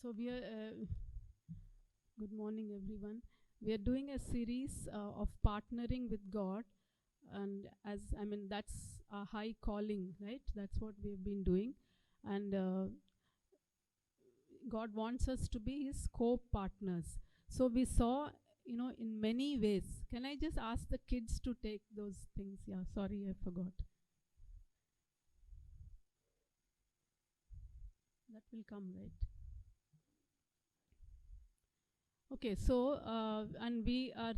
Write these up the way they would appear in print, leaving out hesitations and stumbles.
So we are, good morning everyone. We are doing a series of partnering with God, and that's a high calling, right? That's what we've been doing, and God wants us to be His co-partners. So we saw, in many ways. Can I just ask the kids to take those things? Yeah, sorry, I forgot. That will come, right? Okay, so and we have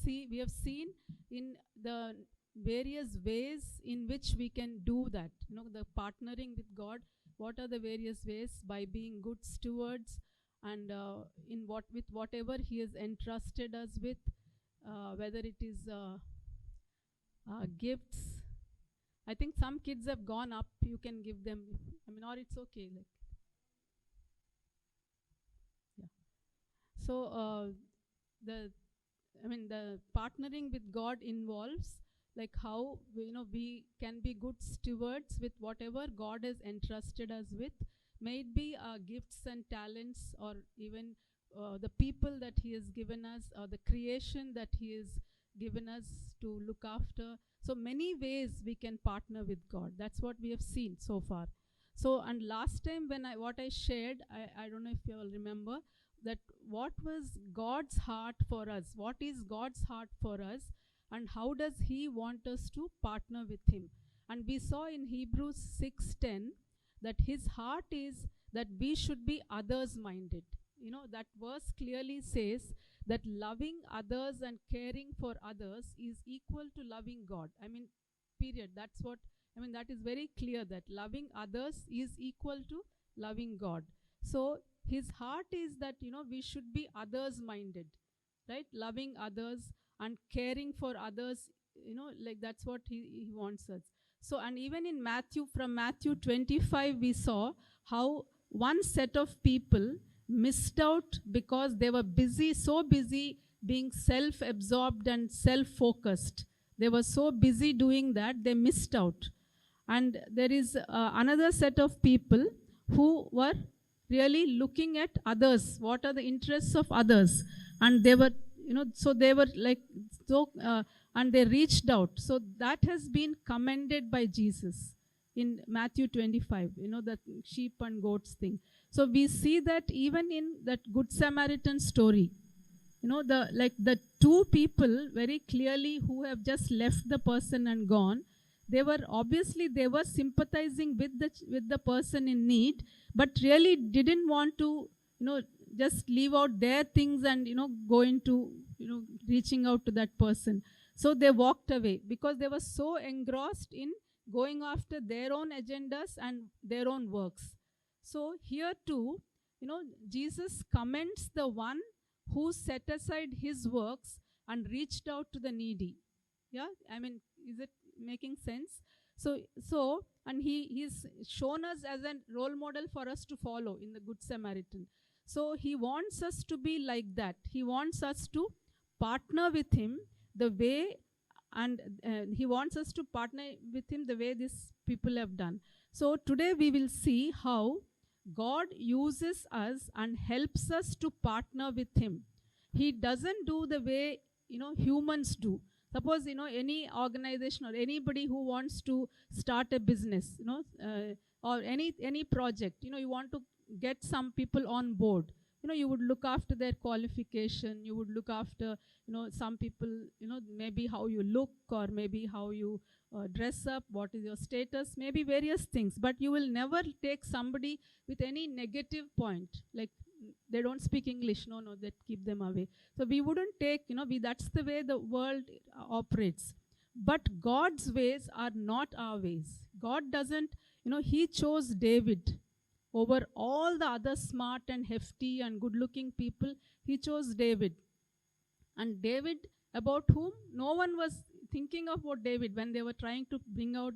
seen in the various ways in which we can do that. The partnering with God. What are the various ways? By being good stewards, and in with whatever He has entrusted us with, whether it is gifts. I think some kids have gone up. You can give them. Or it's okay. Like, yeah. So the partnering with God involves like how we can be good stewards with whatever God has entrusted us with, may it be our gifts and talents, or even the people that He has given us, or the creation that He has given us to look after. So many ways we can partner with God. That's what we have seen so far. So, and last time when what I shared, I don't know if you all remember, that what was God's heart for us, what is God's heart for us, and how does He want us to partner with Him. And we saw in Hebrews 6:10 that His heart is that we should be others minded. That verse clearly says that loving others and caring for others is equal to loving God. Period. That's what that is very clear, that loving others is equal to loving God. So His heart is that we should be others minded, right? Loving others and caring for others, like that's what he wants us. So, and even in from Matthew 25, we saw how one set of people missed out because they were so busy being self-absorbed and self-focused. They were so busy doing that, they missed out. And there is another set of people who were really looking at others, what are the interests of others, and they were so they were like and they reached out. So that has been commended by Jesus in Matthew 25, the sheep and goats thing. So we see that even in that Good Samaritan story, the two people very clearly who have just left the person and gone, they were sympathizing with the person in need, but really didn't want to just leave out their things and go into reaching out to that person. So they walked away because they were so engrossed in going after their own agendas and their own works. So here too, Jesus commends the one who set aside his works and reached out to the needy. Yeah, is it making sense? So and he's shown us as a role model for us to follow in the Good Samaritan. So he wants us to be like that. He wants us to partner with him the way, and he wants us to partner with him the way these people have done. So today we will see how God uses us and helps us to partner with him. He doesn't do the way humans do. Suppose any organization or anybody who wants to start a business, or any project, you want to get some people on board. You would look after their qualification. You would look after some people, maybe how you look, or maybe how you dress up, what is your status, maybe various things. But you will never take somebody with any negative point, like they don't speak English, no, that keep them away. So we wouldn't take, that's the way the world operates. But God's ways are not our ways. God doesn't, he chose David over all the other smart and hefty and good-looking people. He chose David. And David, about whom no one was thinking of what David, when they were trying to bring out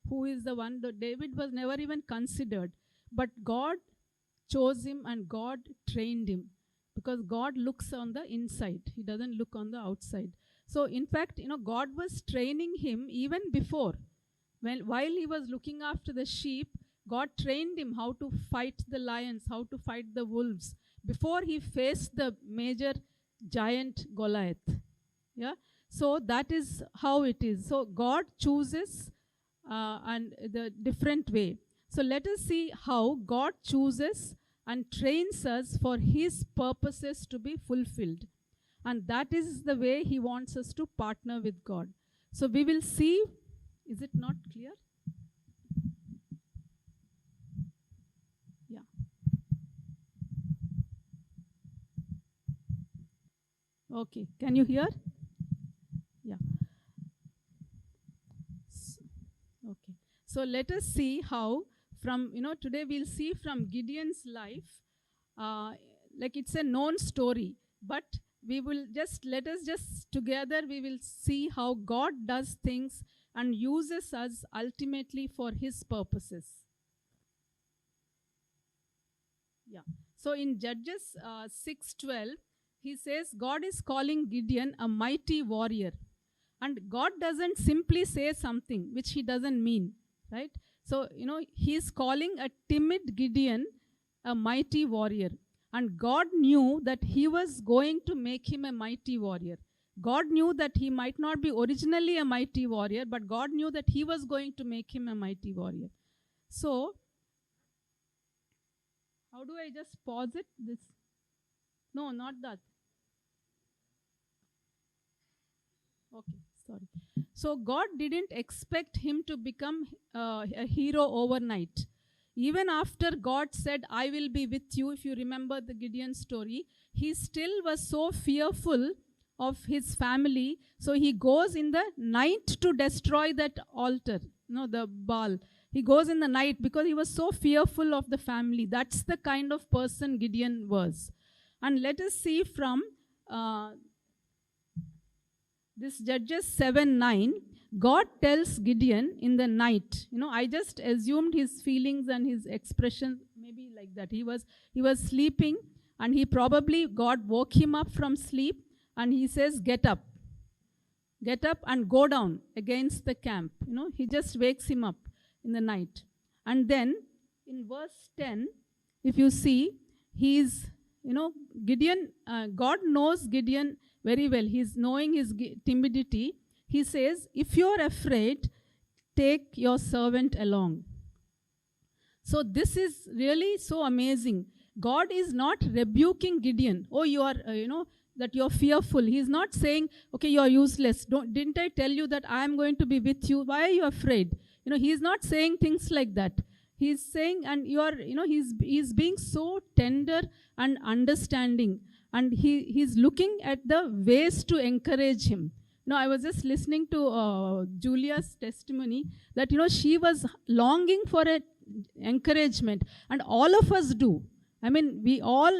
who is the one, David was never even considered. But God chose him and God trained him, because God looks on the inside. He doesn't look on the outside. So in fact, God was training him even before. While he was looking after the sheep, God trained him how to fight the lions, how to fight the wolves, before he faced the major giant Goliath. Yeah. So that is how it is. So God chooses and the different way. So let us see how God chooses and trains us for his purposes to be fulfilled. And that is the way he wants us to partner with God. So we will see. Is it not clear? Yeah. Okay. Can you hear? Yeah. Okay. So let us see how from, today we'll see from Gideon's life, like it's a known story, but we will let us just together, we will see how God does things and uses us ultimately for his purposes. Yeah. So in Judges 6:12, he says, God is calling Gideon a mighty warrior. And God doesn't simply say something which he doesn't mean, right? So, he's calling a timid Gideon a mighty warrior. And God knew that he was going to make him a mighty warrior. God knew that he might not be originally a mighty warrior, but God knew that he was going to make him a mighty warrior. So, how do I just pause it? This? No, not that. Okay, sorry. So God didn't expect him to become a hero overnight. Even after God said, I will be with you, if you remember the Gideon story, he still was so fearful of his family. So he goes in the night to destroy that altar, the Baal. He goes in the night because he was so fearful of the family. That's the kind of person Gideon was. And let us see from this Judges 7:9, God tells Gideon in the night, I just assumed his feelings and his expression maybe like that. He was sleeping, and God woke him up from sleep, and he says, get up and go down against the camp. He just wakes him up in the night. And then in verse 10, if you see, he's, Gideon, God knows Gideon very well. He's knowing his timidity. He says, if you're afraid, take your servant along. So this is really so amazing. God is not rebuking Gideon. Oh, you are, that you're fearful. He's not saying, okay, you're useless. Didn't I tell you that I'm going to be with you? Why are you afraid? He's not saying things like that. He's saying, and you are, he's being so tender and understanding. And he's looking at the ways to encourage him. I was just listening to Julia's testimony that, she was longing for encouragement. And all of us do. I mean, we are,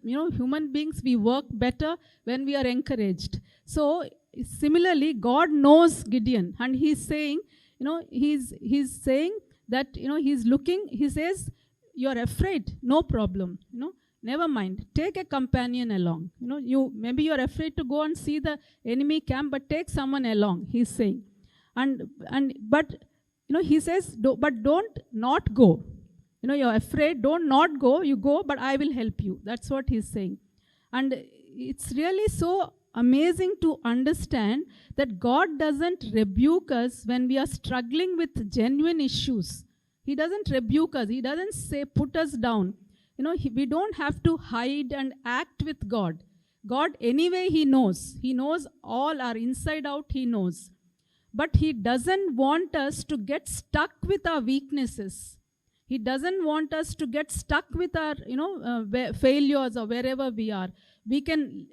human beings, we work better when we are encouraged. So, similarly, God knows Gideon. And he's saying, he's saying that, he's looking, he says, you're afraid, no problem, never mind, take a companion along. Maybe you're afraid to go and see the enemy camp, but take someone along, he's saying. But he says, but don't not go. You're afraid, don't not go, you go, but I will help you. That's what he's saying. And it's really so amazing to understand that God doesn't rebuke us when we are struggling with genuine issues. He doesn't rebuke us. He doesn't say, put us down. We don't have to hide and act with God. God, anyway, he knows. He knows all our inside out, he knows. But he doesn't want us to get stuck with our weaknesses. He doesn't want us to get stuck with our, failures or wherever we are. We can,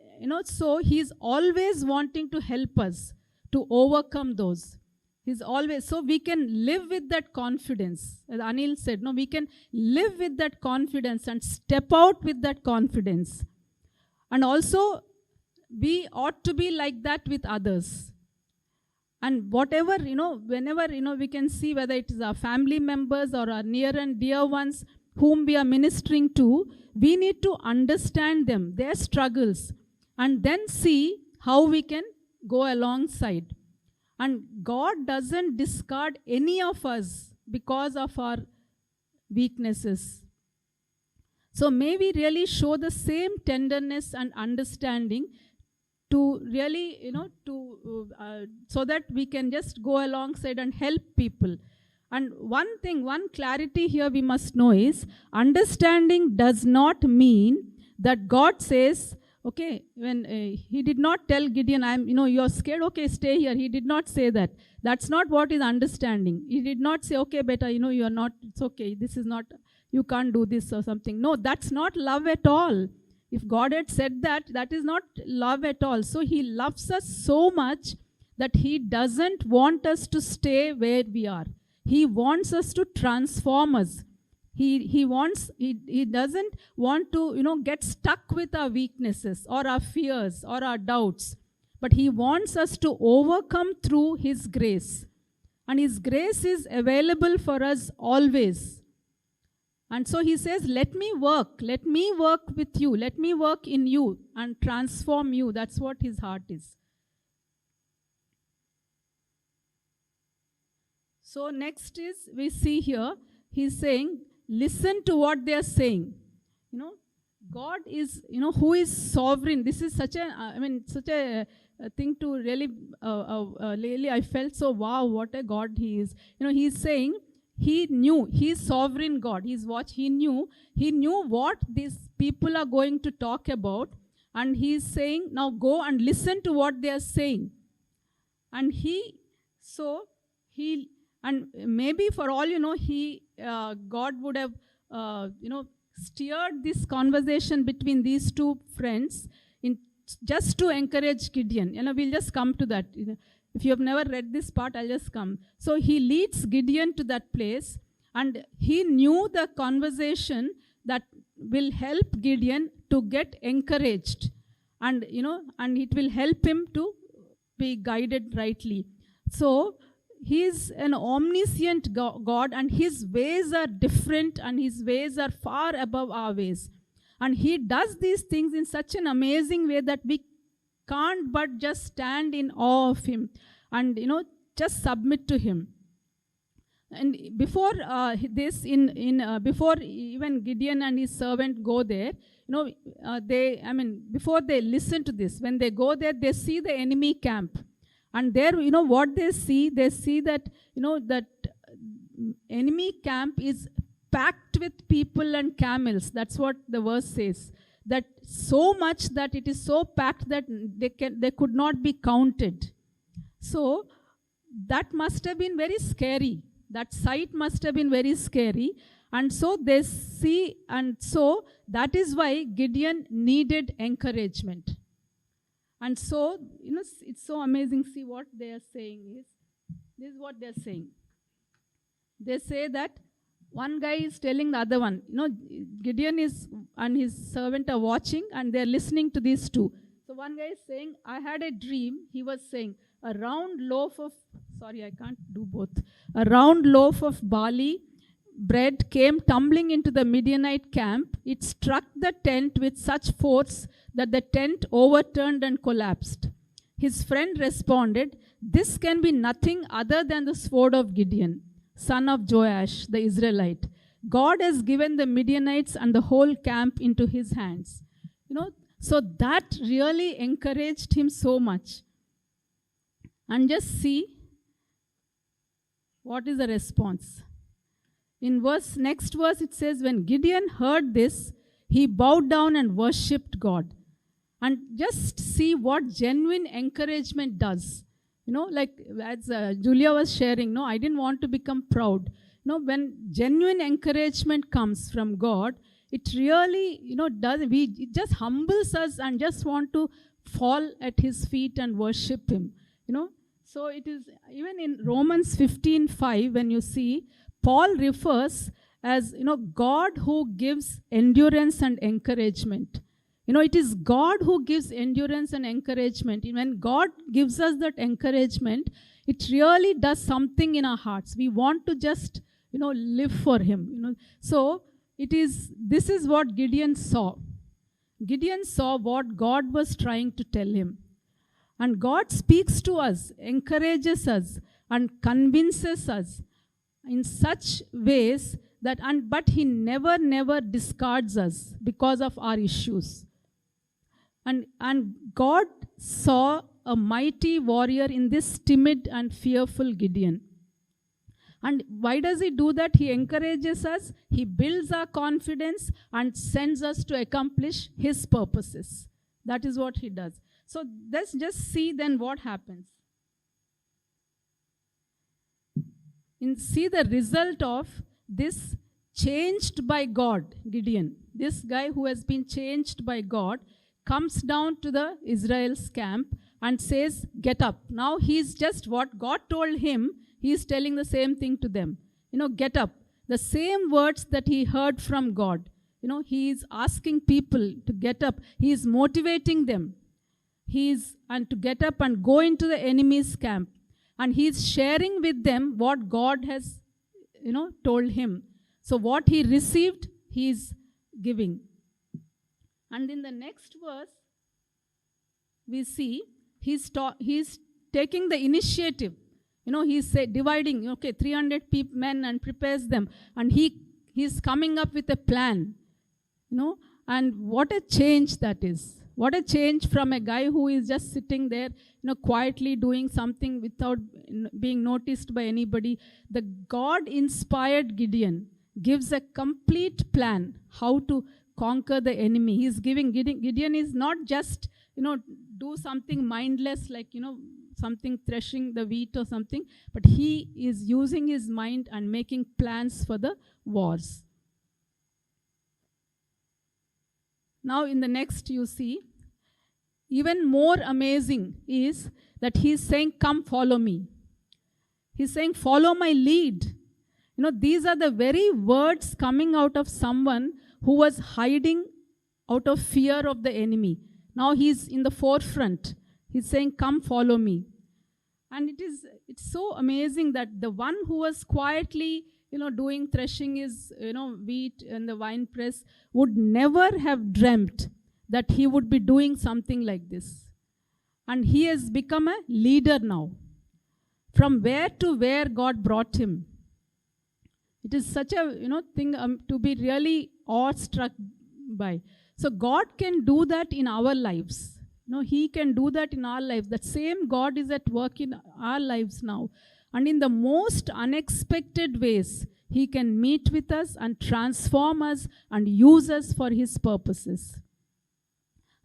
so he's always wanting to help us to overcome those. He's always, so we can live with that confidence. As Anil said, we can live with that confidence and step out with that confidence. And also, we ought to be like that with others. And whatever, whenever, we can see whether it is our family members or our near and dear ones whom we are ministering to, we need to understand them, their struggles, and then see how we can go alongside. And God doesn't discard any of us because of our weaknesses. So may we really show the same tenderness and understanding to really, so that we can just go alongside and help people. And one clarity here we must know is, understanding does not mean that God says, okay, when he did not tell Gideon, you're scared, okay, stay here. He did not say that. That's not what is understanding. He did not say, okay, beta, you're not, it's okay, this is not, you can't do this or something. No, that's not love at all. If God had said that, that is not love at all. So he loves us so much that he doesn't want us to stay where we are. He wants us to transform us. He doesn't want to, get stuck with our weaknesses or our fears or our doubts. But he wants us to overcome through his grace. And his grace is available for us always. And so he says, let me work with you, let me work in you and transform you. That's what his heart is. So next is, we see here, he's saying, listen to what they are saying. God is, who is sovereign. This is such a thing to really, lately I felt so, wow, what a God he is. He's saying, he knew, he's sovereign God. He knew what these people are going to talk about. And he's saying, now go and listen to what they are saying. And and maybe for all God would have, steered this conversation between these two friends just to encourage Gideon. We'll just come to that. If you have never read this part, I'll just come. So he leads Gideon to that place, and he knew the conversation that will help Gideon to get encouraged, and it will help him to be guided rightly. So he is an omniscient God, and his ways are different, and his ways are far above our ways. And he does these things in such an amazing way that we can't but just stand in awe of him and, just submit to him. And before before even Gideon and his servant go there, before they listen to this, when they go there, they see the enemy camp. And there, what they see that, that enemy camp is packed with people and camels. That's what the verse says. That so much that it is so packed that they could not be counted. So that must have been very scary. That sight must have been very scary. And so they see, and so that is why Gideon needed encouragement. And so, it's so amazing. See what they are saying is, this is what they are saying. They say that one guy is telling the other one, Gideon and his servant are watching and they're listening to these two. So one guy is saying, I had a dream. He was saying, a round loaf of barley bread came tumbling into the Midianite camp. It struck the tent with such force that the tent overturned and collapsed. His friend responded, this can be nothing other than the sword of Gideon, son of Joash, the Israelite. God has given the Midianites and the whole camp into his hands. So that really encouraged him so much. And just see what is the response. In next verse it says, when Gideon heard this, he bowed down and worshipped God. And just see what genuine encouragement does. Like as Julia was sharing, I didn't want to become proud. When genuine encouragement comes from God, it really, it just humbles us and just want to fall at his feet and worship him. So it is, even in Romans 15:5, when you see, Paul refers as, God who gives endurance and encouragement. It is God who gives endurance and encouragement. When God gives us that encouragement, it really does something in our hearts. We want to just, live for him. So this is what Gideon saw. Gideon saw what God was trying to tell him. And God speaks to us, encourages us, and convinces us in such ways but he never discards us because of our issues. And God saw a mighty warrior in this timid and fearful Gideon. And why does he do that? He encourages us, he builds our confidence, and sends us to accomplish his purposes. That is what he does. So let's just see then what happens. See the result of this changed by God, Gideon. This guy who has been changed by God comes down to the Israel's camp and says, get up. Now he's just what God told him, he's telling the same thing to them. Get up. The same words that he heard from God. He's asking people to get up. He's motivating them. And to get up and go into the enemy's camp. And he's sharing with them what God has, told him. So what he received, he's giving. And in the next verse, we see he's taking the initiative. He's dividing, 300 men and prepares them. And he's coming up with a plan. And what a change that is. What a change from a guy who is just sitting there, quietly doing something without being noticed by anybody. The God-inspired Gideon gives a complete plan how to conquer the enemy. He's giving Gideon is not just, do something mindless like, something threshing the wheat or something, but he is using his mind and making plans for the wars. Now in the next you see, even more amazing is that he's saying, come follow me. He's saying, follow my lead. These are the very words coming out of someone who was hiding out of fear of the enemy. Now he's in the forefront. He's saying, come follow me. And it's so amazing that the one who was quietly, doing threshing his, wheat in the wine press would never have dreamt that he would be doing something like this. And he has become a leader now. From where to where God brought him. It is such a, thing to be really awestruck by. So God can do that in our lives. He can do that in our lives. That same God is at work in our lives now. And in the most unexpected ways, he can meet with us and transform us and use us for his purposes.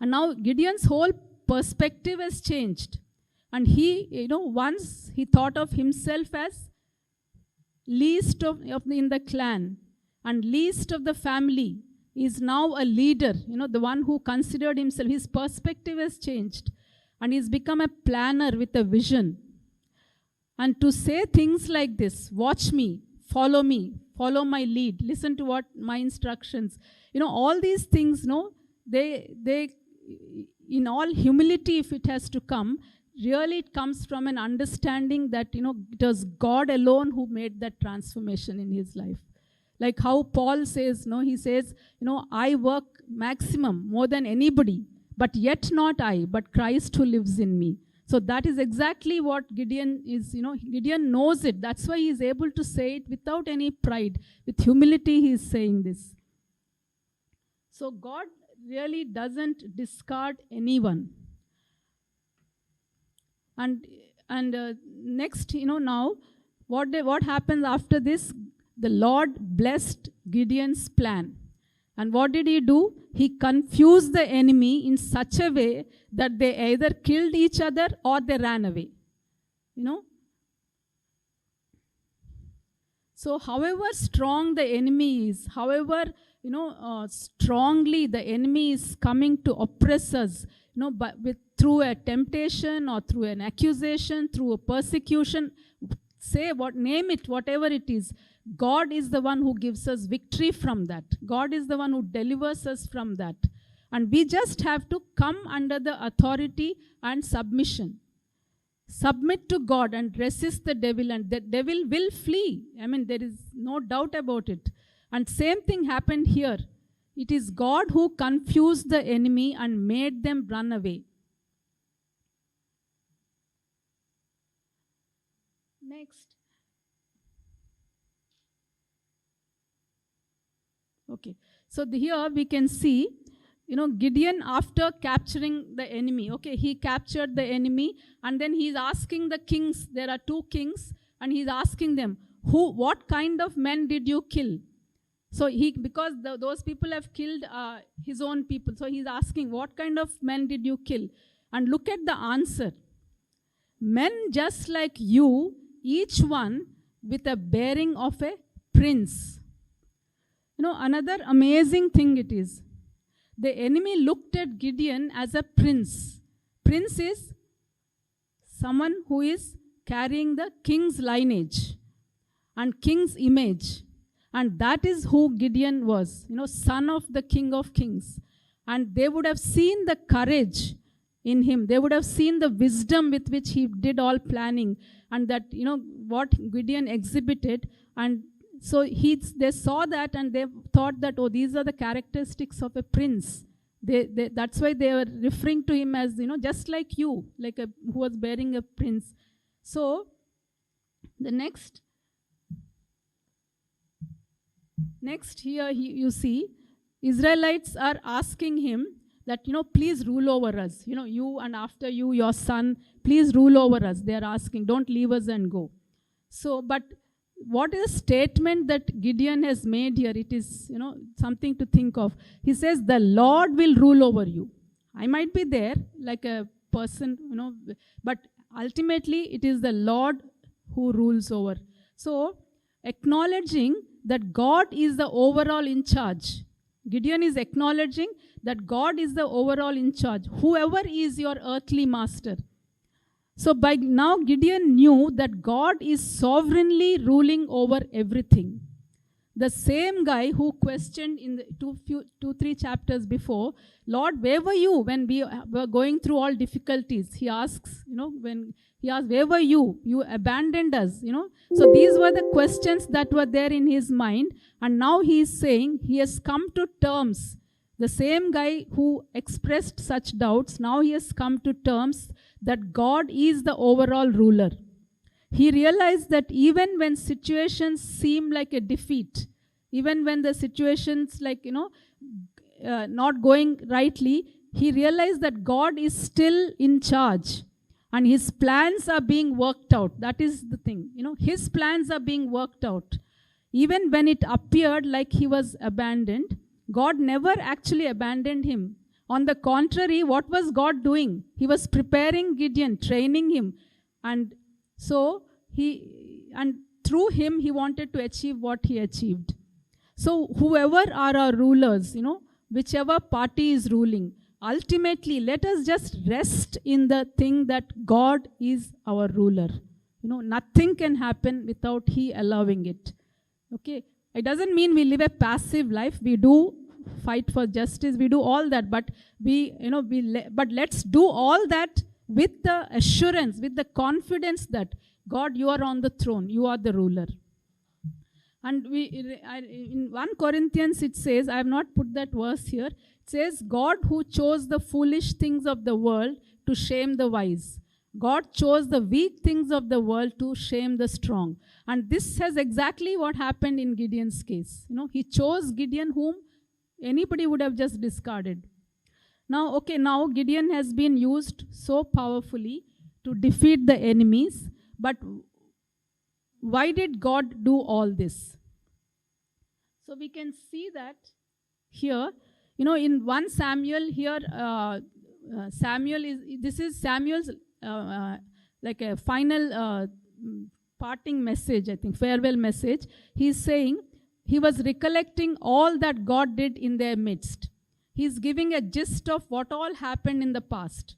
And now Gideon's whole perspective has changed. And he, once he thought of himself as least in the clan and least of the family, is now a leader, the one who considered himself. His perspective has changed. And he's become a planner with a vision. And to say things like this, watch me, follow my lead, listen to what my instructions. All these things, they in all humility, if it has to come, really it comes from an understanding that, it was God alone who made that transformation in his life. Like how Paul says, he says, I work maximum, more than anybody, but yet not I, but Christ who lives in me. So that is exactly what Gideon is, Gideon knows it. That's why he is able to say it without any pride. With humility, he is saying this. So God really doesn't discard anyone. And next, now, what happens after this? The Lord blessed Gideon's plan. And what did he do? He confused the enemy in such a way that they either killed each other or they ran away. So however strong the enemy is, however, strongly the enemy is coming to oppress us, through a temptation or through an accusation, through a persecution, name it, whatever it is, God is the one who gives us victory from that. God is the one who delivers us from that. And we just have to come under the authority and submission. Submit to God and resist the devil, and the devil will flee. There is no doubt about it. And same thing happened here. It is God who confused the enemy and made them run away. Next. Okay. So here we can see, Gideon, after capturing the enemy, okay, he captured the enemy, and then he's asking the kings, there are 2 kings, and he's asking them, what kind of men did you kill? So because those people have killed his own people, so he's asking, what kind of men did you kill? And look at the answer. Men just like you, each one with a bearing of a prince. Another amazing thing it is. The enemy looked at Gideon as a prince. Prince is someone who is carrying the king's lineage and king's image. And that is who Gideon was, son of the King of Kings. And they would have seen the courage in him. They would have seen the wisdom with which he did all planning, and that, what Gideon exhibited. And so they saw that, and they thought that, oh, these are the characteristics of a prince. That's why they were referring to him as, just like you, who was bearing a prince. So the next here you see, Israelites are asking him that, please rule over us. You and after you, your son, please rule over us. They are asking, don't leave us and go. So, but what is the statement that Gideon has made here? It is, something to think of. He says, the Lord will rule over you. I might be there like a person, but ultimately it is the Lord who rules over. So, acknowledging that God is the overall in charge. Gideon is acknowledging that God is the overall in charge, whoever is your earthly master. So by now Gideon knew that God is sovereignly ruling over everything. The same guy who questioned in the 3 chapters before, Lord, where were you when we were going through all difficulties? He asks, when he asked, where were you? You abandoned us, So these were the questions that were there in his mind. And now he is saying he has come to terms. The same guy who expressed such doubts, now he has come to terms that God is the overall ruler. He realized that even when situations seem like a defeat, even when the situations not going rightly, he realized that God is still in charge and his plans are being worked out. That is the thing. His plans are being worked out. Even when it appeared like he was abandoned, God never actually abandoned him. On the contrary, what was God doing? He was preparing Gideon, training him. And so through him, he wanted to achieve what he achieved. So whoever are our rulers, whichever party is ruling, ultimately, let us just rest in the thing that God is our ruler. Nothing can happen without he allowing it. Okay? It doesn't mean we live a passive life. We do fight for justice. We do all that. But but let's do all that with the assurance, with the confidence that God, you are on the throne. You are the ruler. And in 1 Corinthians it says, I have not put that verse here. It says, God who chose the foolish things of the world to shame the wise. God chose the weak things of the world to shame the strong. And this has exactly what happened in Gideon's case. He chose Gideon whom anybody would have just discarded. Now Gideon has been used so powerfully to defeat the enemies. But why did God do all this? So we can see that here, in 1 Samuel here, this is Samuel's like a final parting message, I think, farewell message. He's saying he was recollecting all that God did in their midst. He's giving a gist of what all happened in the past.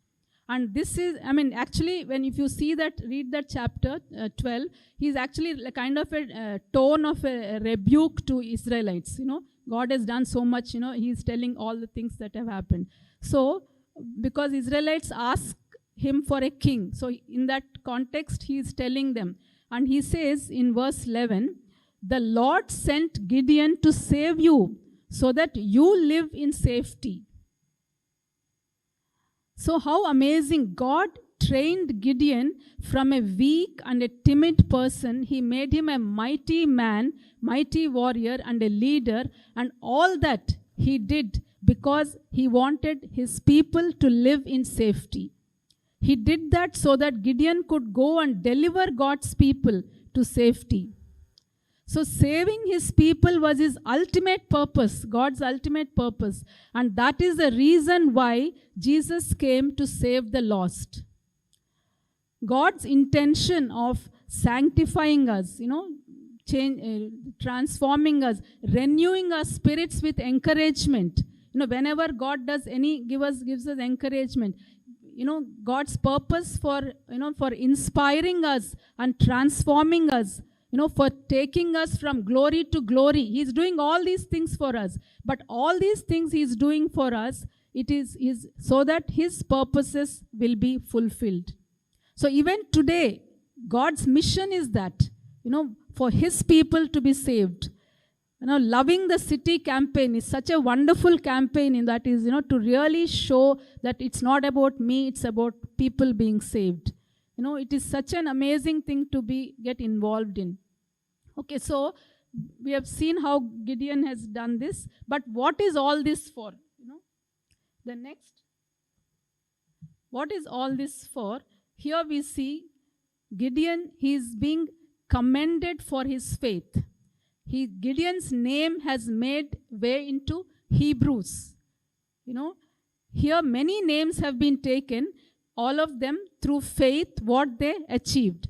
And this is, actually, if you see that, read that chapter 12, he's actually kind of a tone of a rebuke to Israelites. God has done so much, he's telling all the things that have happened. So, because Israelites ask him for a king, so in that context, he's telling them. And he says in verse 11, the Lord sent Gideon to save you so that you live in safety. So how amazing. God trained Gideon from a weak and a timid person. He made him a mighty man, mighty warrior, and a leader. And all that he did because he wanted his people to live in safety. He did that so that Gideon could go and deliver God's people to safety. So saving his people was his ultimate purpose, God's ultimate purpose. And that is the reason why Jesus came to save the lost. God's intention of sanctifying us, transforming us, renewing our spirits with encouragement. Whenever God gives us encouragement. God's purpose for inspiring us and transforming us, for taking us from glory to glory. He's doing all these things for us. But all these things He's doing for us, it is so that His purposes will be fulfilled. So even today, God's mission is that, for His people to be saved. Loving the City campaign is such a wonderful campaign in that is, to really show that it's not about me, it's about people being saved. It is such an amazing thing to get involved in. Okay, so we have seen how Gideon has done this, but what is all this for? The next, what is all this for? Here we see Gideon, he is being commended for his faith. Gideon's name has made way into Hebrews. Here many names have been taken, all of them through faith, what they achieved.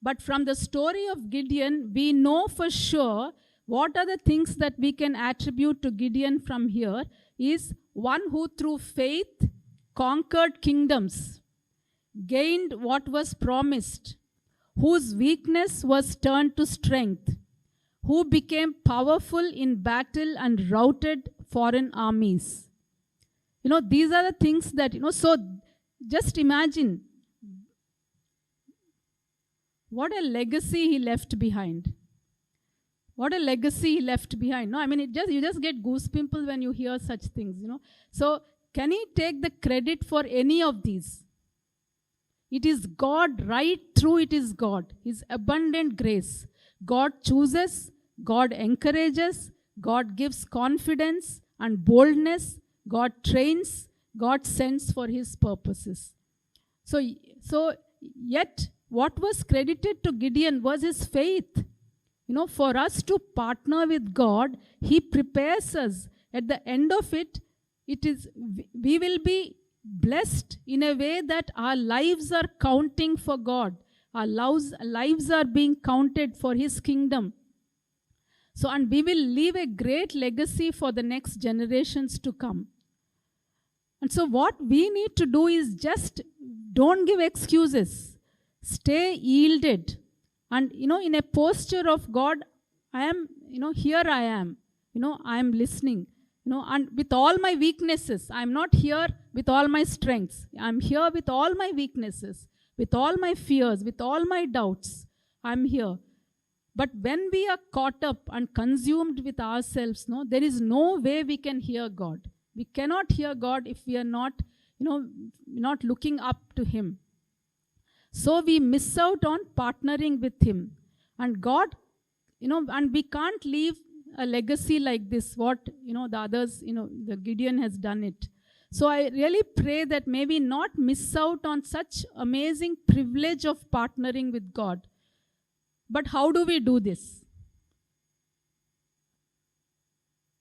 But from the story of Gideon, we know for sure what are the things that we can attribute to Gideon from here is one who through faith conquered kingdoms, gained what was promised, whose weakness was turned to strength, who became powerful in battle and routed foreign armies. These are the things that, so just imagine what a legacy he left behind. What a legacy he left behind. No, I mean, you just get goosebumps when you hear such things, So can he take the credit for any of these? It is God, right through it is God. His abundant grace. God chooses, God encourages, God gives confidence and boldness, God trains, God sends for His purposes. So yet what was credited to Gideon was his faith. For us to partner with God, He prepares us. At the end of it, we will be blessed in a way that our lives are counting for God. Our lives are being counted for His kingdom. So, and we will leave a great legacy for the next generations to come. And so what we need to do is just don't give excuses. Stay yielded. And, in a posture of God, I am, here I am. I am listening. And with all my weaknesses, I'm not here with all my strengths. I'm here with all my weaknesses, with all my fears, with all my doubts. I'm here. But when we are caught up and consumed with ourselves, there is no way we can hear God. We cannot hear God if we are not, not looking up to Him. So we miss out on partnering with Him. And God, and we can't leave a legacy like this, what, the others, the Gideon has done it. So I really pray that maybe not miss out on such amazing privilege of partnering with God. But how do we do this?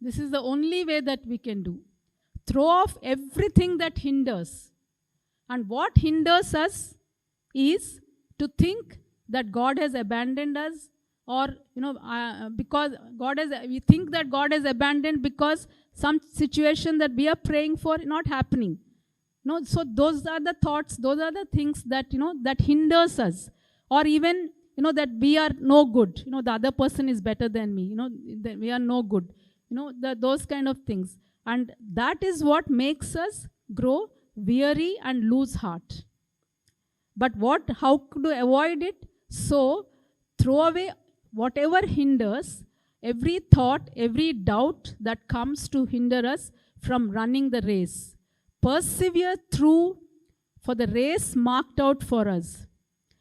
This is the only way that we can do. Throw off everything that hinders. And what hinders us is to think that God has abandoned us, or because we think that God has abandoned because some situation that we are praying for is not happening. So those are the thoughts, those are the things that that hinders us, or even that we are no good. The other person is better than me. That we are no good. Those kind of things, and that is what makes us grow weary and lose heart. But how to avoid it? So throw away whatever hinders, every thought, every doubt that comes to hinder us from running the race. Persevere through for the race marked out for us,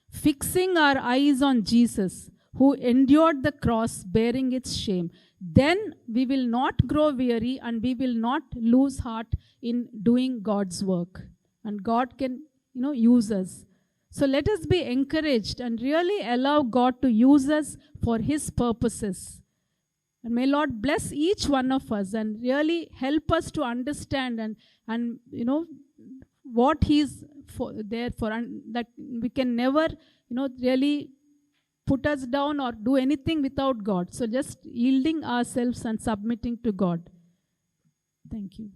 fixing our eyes on Jesus, who endured the cross, bearing its shame. Then we will not grow weary and we will not lose heart in doing God's work. And God can, use us. So let us be encouraged and really allow God to use us for His purposes. And may Lord bless each one of us and really help us to understand and what He's there for, and that we can never, really put us down or do anything without God. So just yielding ourselves and submitting to God. Thank you.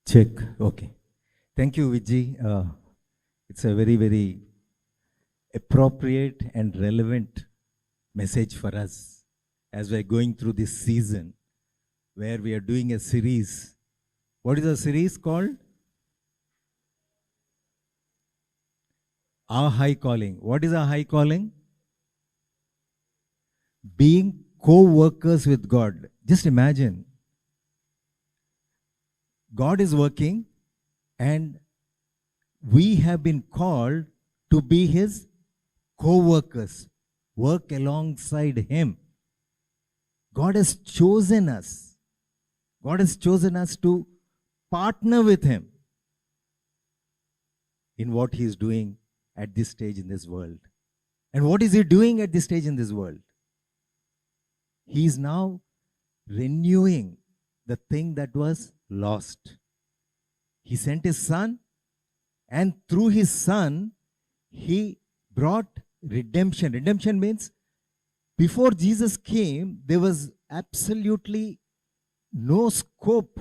Check. Okay. Thank you, Vijay. It's a very, very appropriate and relevant message for us as we're going through this season where we are doing a series. What is the series called? Our High Calling. What is our high calling? Being co-workers with God. Just imagine. God is working and we have been called to be His co-workers, work alongside Him. God has chosen us. God has chosen us to partner with Him in what He is doing at this stage in this world. And what is He doing at this stage in this world? He is now renewing the thing that was lost. He sent His Son, and through His Son, He brought redemption. Redemption means before Jesus came, there was absolutely no scope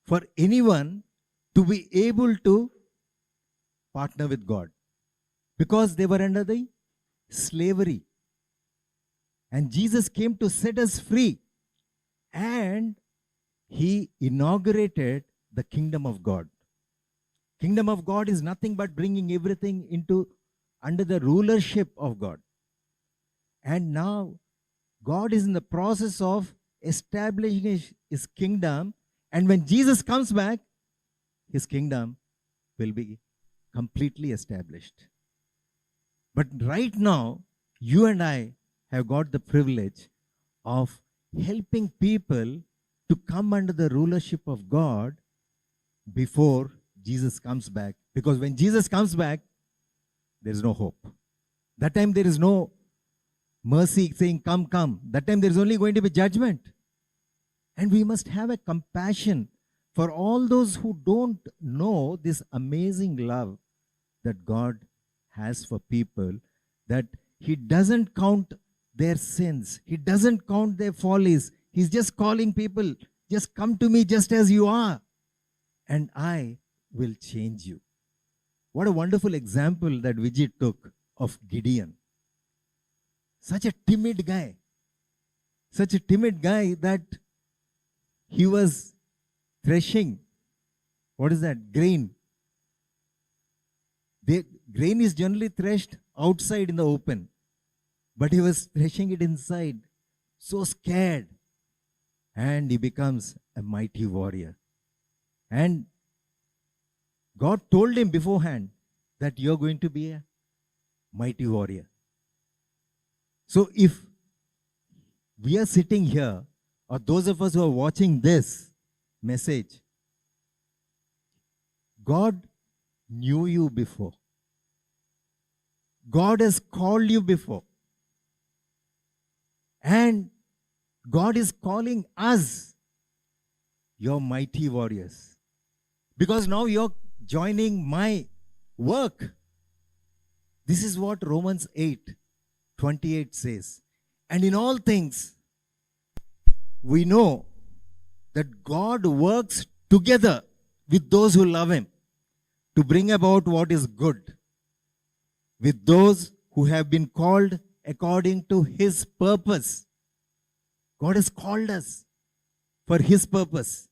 for anyone to be able to partner with God because they were under the slavery. And Jesus came to set us free, and He inaugurated the kingdom of God. Kingdom of God is nothing but bringing everything into under the rulership of God. And now God is in the process of establishing His kingdom, and when Jesus comes back, His kingdom will be completely established. But right now, you and I have got the privilege of helping people to come under the rulership of God before Jesus comes back. Because when Jesus comes back, there is no hope. That time there is no mercy saying, come, come. That time there is only going to be judgment. And we must have a compassion for all those who don't know this amazing love that God has for people, that He doesn't count their sins. He doesn't count their follies. He's just calling people, just come to me just as you are, and I will change you. What a wonderful example that Vijay took of Gideon. Such a timid guy. Such a timid guy that he was threshing. What is that? Grain. Grain is generally threshed outside in the open. But he was threshing it inside. So scared. And he becomes a mighty warrior. And God told him beforehand that you're going to be a mighty warrior. So if we are sitting here, or those of us who are watching this message, God knew you before. God has called you before. And God is calling us your mighty warriors. Because now you're joining my work. This is what Romans 8:28 says. And in all things, we know that God works together with those who love Him to bring about what is good, with those who have been called according to His purpose. God has called us for His purpose.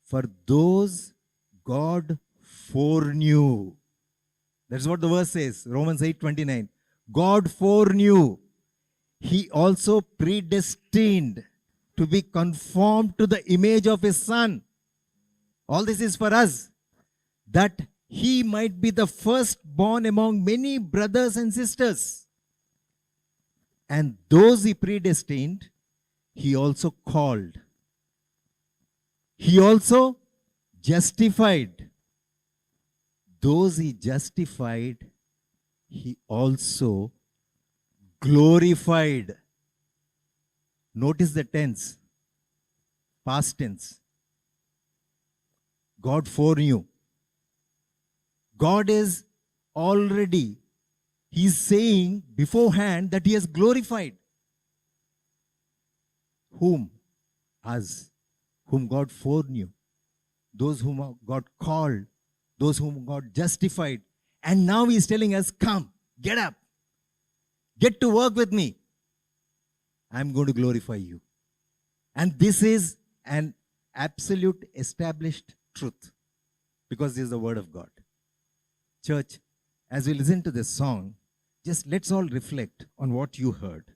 For those God foreknew. That's what the verse says, Romans 8:29. God foreknew. He also predestined to be conformed to the image of His Son. All this is for us, that He might be the firstborn among many brothers and sisters. And those He predestined, He also called. He also justified. Those He justified, He also glorified. Notice the tense, past tense. God foreknew. God is already, He's saying beforehand that He has glorified. Whom? Us. Whom God foreknew. Those whom God called. Those whom God justified. And now He's telling us, come, get up. Get to work with me. I'm going to glorify you. And this is an absolute established truth, because this is the word of God. Church, as we listen to this song, just let's all reflect on what you heard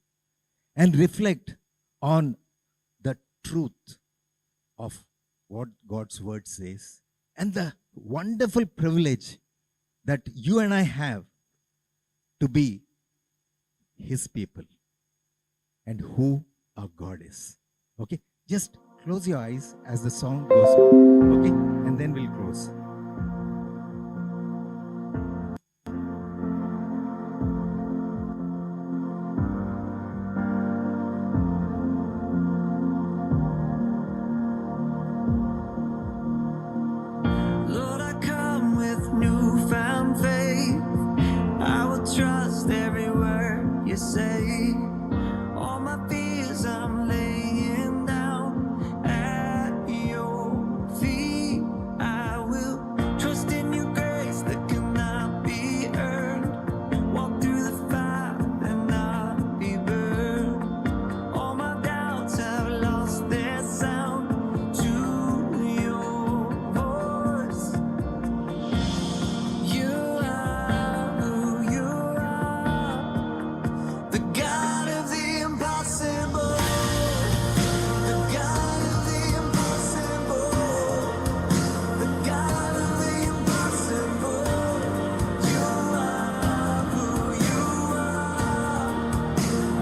and reflect on the truth of what God's word says and the wonderful privilege that you and I have to be His people and who our God is. Okay, just close your eyes as the song goes on. Okay, and then we'll close. Lord, I come with newfound faith. I will trust every word you say. All my fears I'm laying down at your feet. I will trust in your grace that cannot be earned. Walk through the fire and not be burned. All my doubts have lost their sound to your voice. You are who you are, the God of the impossible, the God of the impossible, the God of the impossible. You are who you are,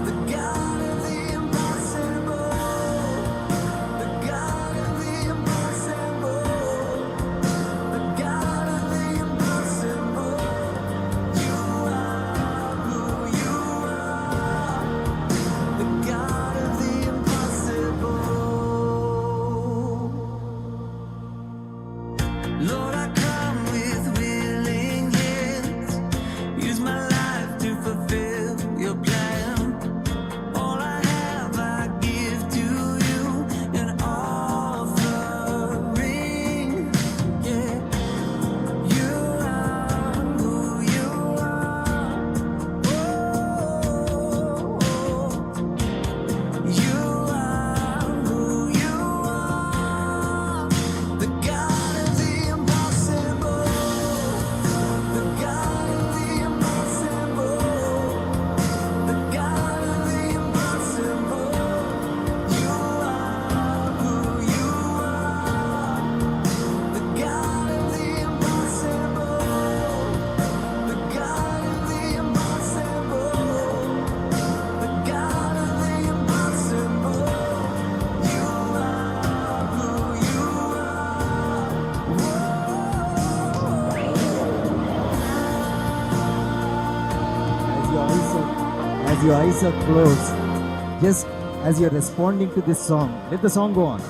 the God of the impossible, the God of the impossible, the God of the impossible. You are who you are, the God of the impossible. Lord, I come with willing hands. Use my life to fulfill your plan. All I have, I give to you, an offering. Yeah, you are who you are. You are who you are, the God of the impossible, the God of the impossible, the God of the impossible. You are who you are, the God of the impossible, the God of the impossible, the God of the impossible. You are who you As your eyes are closed, just as you're responding to this song, let the song go on.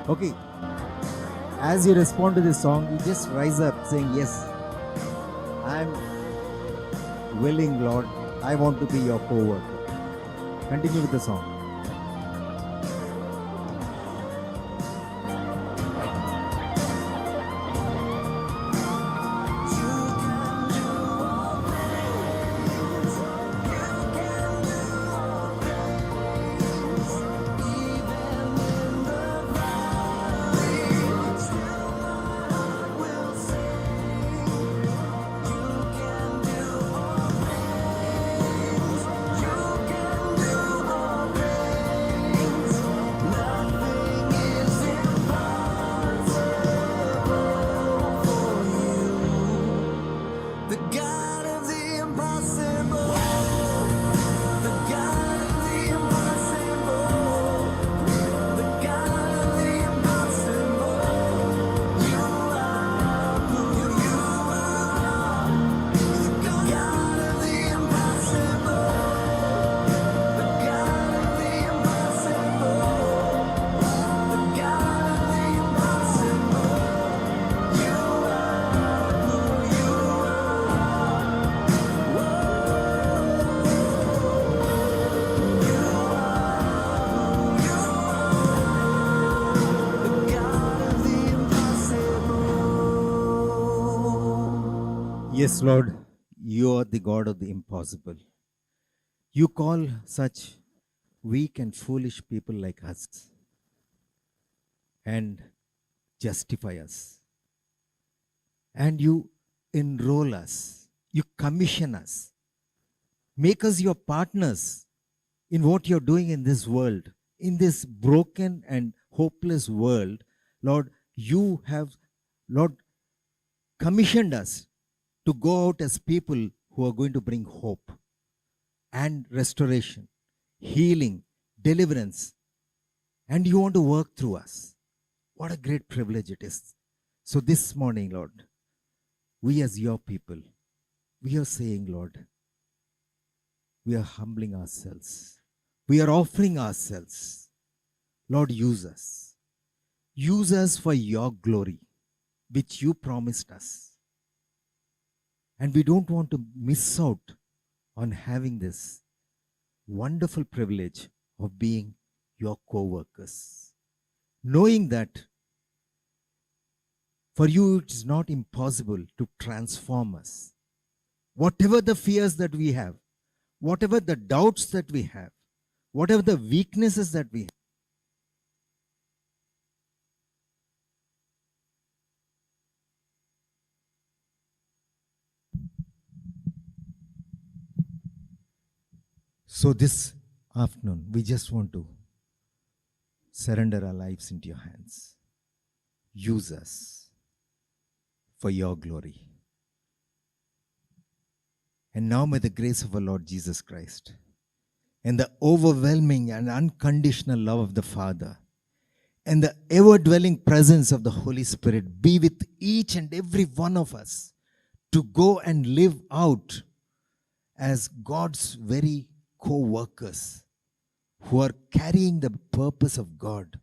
Okay. As you respond to this song, you just rise up saying, yes, I'm willing, Lord. I want to be your co-worker. Continue with the song. You can do all things. You Yes, Lord, you are the God of the impossible. You call such weak and foolish people like us and justify us. And you enroll us, you commission us, make us your partners in what you're doing in this world, in this broken and hopeless world. Lord, you have, Lord, commissioned us to go out as people who are going to bring hope and restoration, healing, deliverance, and you want to work through us. What a great privilege it is. So this morning, Lord, we as your people, we are saying, Lord, we are humbling ourselves. We are offering ourselves. Lord, use us. Use us for your glory, which you promised us. And we don't want to miss out on having this wonderful privilege of being your co-workers. Knowing that for you it is not impossible to transform us. Whatever the fears that we have, whatever the doubts that we have, whatever the weaknesses that we have, so this afternoon, we just want to surrender our lives into your hands. Use us for your glory. And now may the grace of our Lord Jesus Christ and the overwhelming and unconditional love of the Father and the ever-dwelling presence of the Holy Spirit be with each and every one of us to go and live out as God's very co-workers who are carrying the purpose of God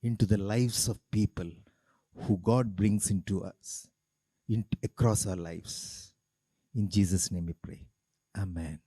into the lives of people who God brings into us, across our lives. In Jesus' name we pray. Amen.